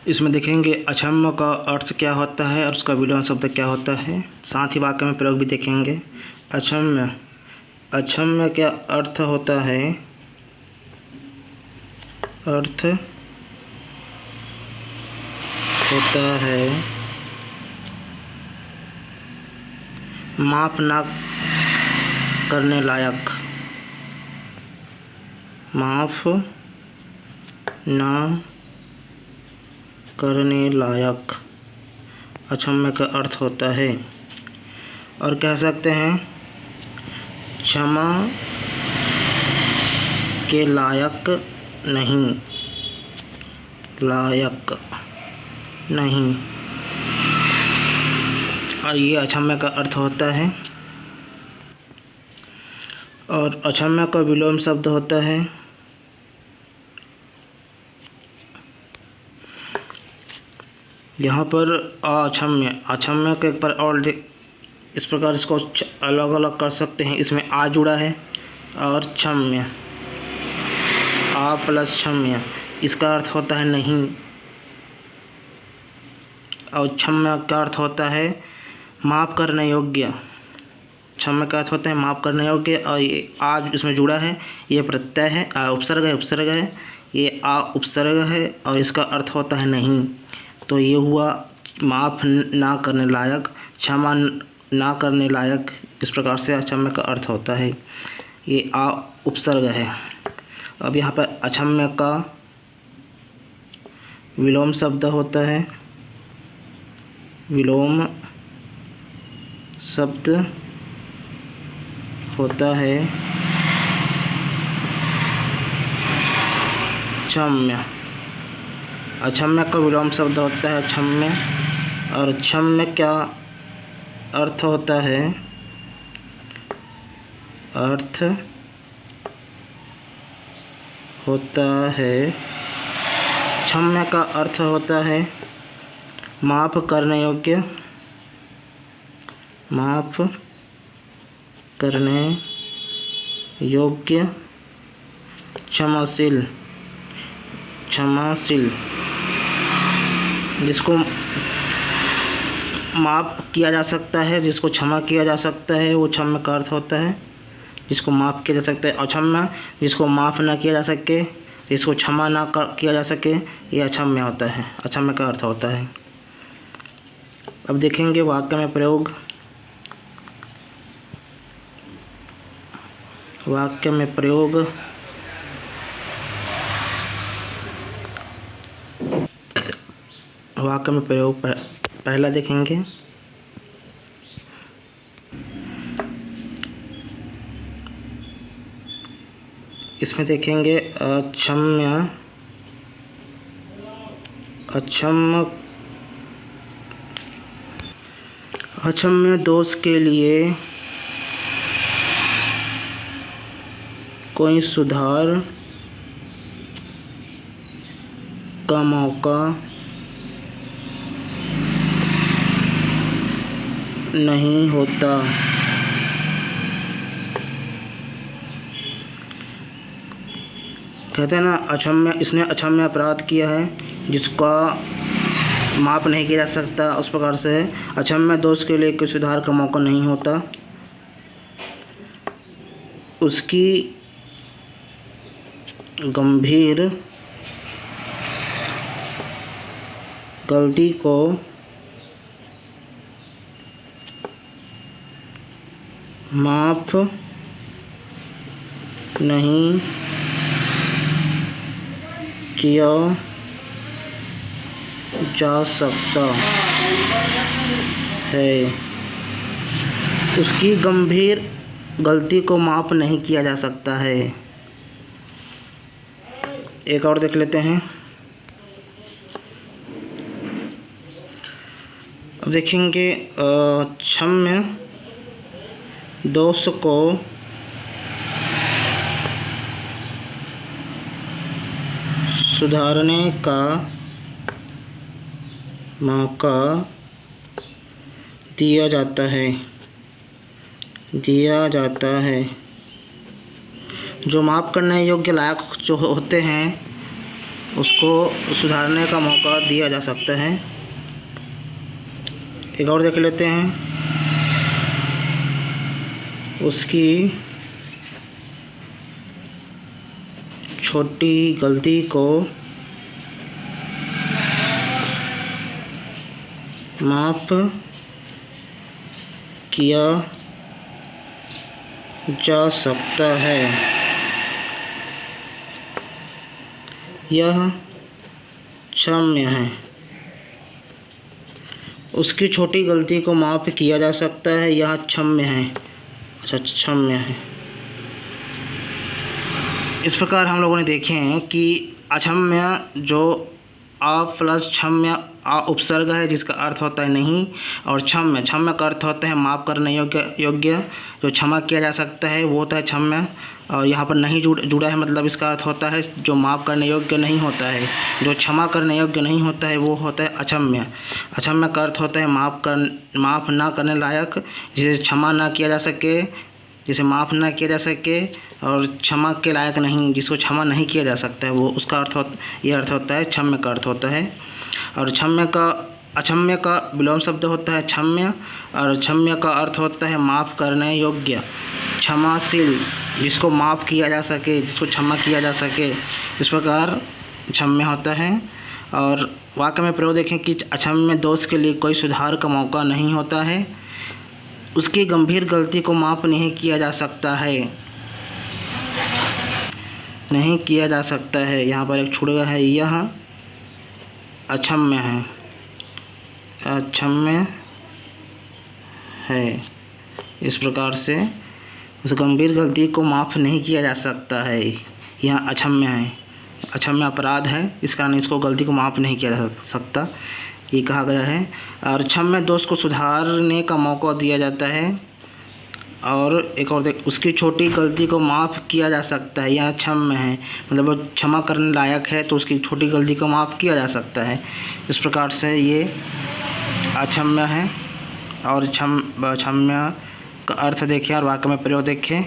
इसमें देखेंगे अक्षम्य का अर्थ क्या होता है और उसका विलोम शब्द क्या होता है। साथ ही वाक्य में प्रयोग भी देखेंगे। अक्षम्य, अक्षम्य क्या अर्थ होता है, अर्थ होता है माफ ना करने लायक, माफ ना करने लायक अक्षम्य का अर्थ होता है। और कह सकते हैं क्षमा के लायक नहीं, लायक नहीं, और ये अक्षम्य का अर्थ होता है। और अक्षम्य का विलोम शब्द होता है यहाँ पर अक्षम्य। अक्षम्य के पर और इस प्रकार इसको अलग अलग कर सकते हैं। इसमें आ जुड़ा है और क्षम्य, आ प्लस क्षम्य, इसका अर्थ होता है नहीं। और क्षम्य का अर्थ होता है माफ़ करने योग्य, क्षम्य का अर्थ होता है माफ़ करने योग्य। और ये आज इसमें जुड़ा है, ये प्रत्यय है, आ उपसर्ग है, उपसर्ग है, ये आ उपसर्ग है और इसका अर्थ होता है नहीं। तो ये हुआ माफ़ ना करने लायक, क्षमा ना करने लायक, इस प्रकार से अक्षम्य का अर्थ होता है। ये आ उपसर्ग है। अब यहाँ पर अक्षम्य का विलोम शब्द होता है, विलोम शब्द होता है क्षम्य। अक्षम्य का विलोम शब्द होता है क्षम्य। और क्षम्य क्या अर्थ होता है, अर्थ होता है क्षम्य का अर्थ होता है माफ़ करने योग्य, माफ़ करने योग्य, क्षमाशील, क्षमाशील, जिसको माफ़ किया जा सकता है, जिसको क्षमा किया जा सकता है, वो क्षम्य का अर्थ होता है। जिसको माफ़ किया जा सकता है अक्षम्य, जिसको माफ़ ना किया जा सके, जिसको क्षमा ना किया जा सके, ये अक्षम्य होता है, अक्षम्य का अर्थ होता है। अब देखेंगे वाक्य में प्रयोग। वाक्य में प्रयोग, वाक्य में प्रयोग पहला देखेंगे। इसमें देखेंगे अक्षम्य, अक्षम्य, अक्षम्य दोष के लिए कोई सुधार का मौका नहीं होता। कहते हैं ना अक्षम्य, इसने अक्षम्य अपराध किया है जिसका माप नहीं किया जा सकता, उस प्रकार से अक्षम्य दोष के लिए कोई सुधार का मौका नहीं होता। उसकी गंभीर गलती को माफ़ नहीं किया जा सकता है। उसकी गंभीर गलती को माफ़ नहीं किया जा सकता है। एक और देख लेते हैं। अब देखेंगे क्षम्य दोष को सुधारने का मौका दिया जाता है, दिया जाता है। जो माफ़ करने योग्य लायक जो होते हैं उसको सुधारने का मौका दिया जा सकता है। एक और देख लेते हैं। उसकी छोटी गलती को माफ़ किया जा सकता है। यह क्षम्य है। उसकी छोटी गलती को माफ़ किया जा सकता है, यह क्षम्य है। अच्छा, क्षम्य है। इस प्रकार हम लोगों ने देखे हैं कि अक्षम्य जो अ प्लस क्षम्य अ उपसर्ग है, जिसका अर्थ होता है नहीं, और क्षम्य का अर्थ होता है माफ़ करने योग्य जो क्षमा किया जा सकता है, वो होता है क्षम्य। और यहाँ पर नहीं जुड़ा है, मतलब इसका अर्थ होता है जो माफ़ करने योग्य नहीं होता है, जो क्षमा करने योग्य नहीं होता है, वो होता है अक्षम्य। अक्षम्य का अर्थ होता है माफ़ ना करने लायक, जिसे क्षमा ना किया जा सके, जिसे माफ़ ना किया जा सके, और क्षमा के लायक नहीं, जिसको क्षमा नहीं किया जा सकता है, वो उसका ये अर्थ होता है, क्षम्य का अर्थ होता है। और अक्षम्य का विलोम शब्द होता है क्षम्य, और क्षम्य का अर्थ होता है माफ़ करने योग्य, क्षमाशील, जिसको माफ़ किया जा सके, जिसको क्षमा किया जा सके, इस प्रकार क्षम्य होता है। और वाक्य में प्रयोग देखें कि अक्षम्य दोष के लिए कोई सुधार का मौका नहीं होता है। उसकी गंभीर गलती को माफ़ नहीं किया जा सकता है, नहीं किया जा सकता है। यहाँ पर एक छूट गया है, यह अक्षम्य है, अक्षम्य है। इस प्रकार से उस गंभीर गलती को माफ़ नहीं किया जा सकता है, यह अक्षम्य है, अक्षम्य अपराध है, इस कारण इसको गलती को माफ़ नहीं किया जा सकता, ये कहा गया है। और क्षम्य दोष को सुधारने का मौका दिया जाता है। और एक और उसकी छोटी गलती को माफ़ किया जा सकता है, यह क्षम्य है, मतलब वो क्षमा करने लायक है, तो उसकी छोटी गलती को माफ़ किया जा सकता है। इस प्रकार से ये अक्षम्य है। और क्षम्य का अर्थ देखें और वाक्य में प्रयोग देखें।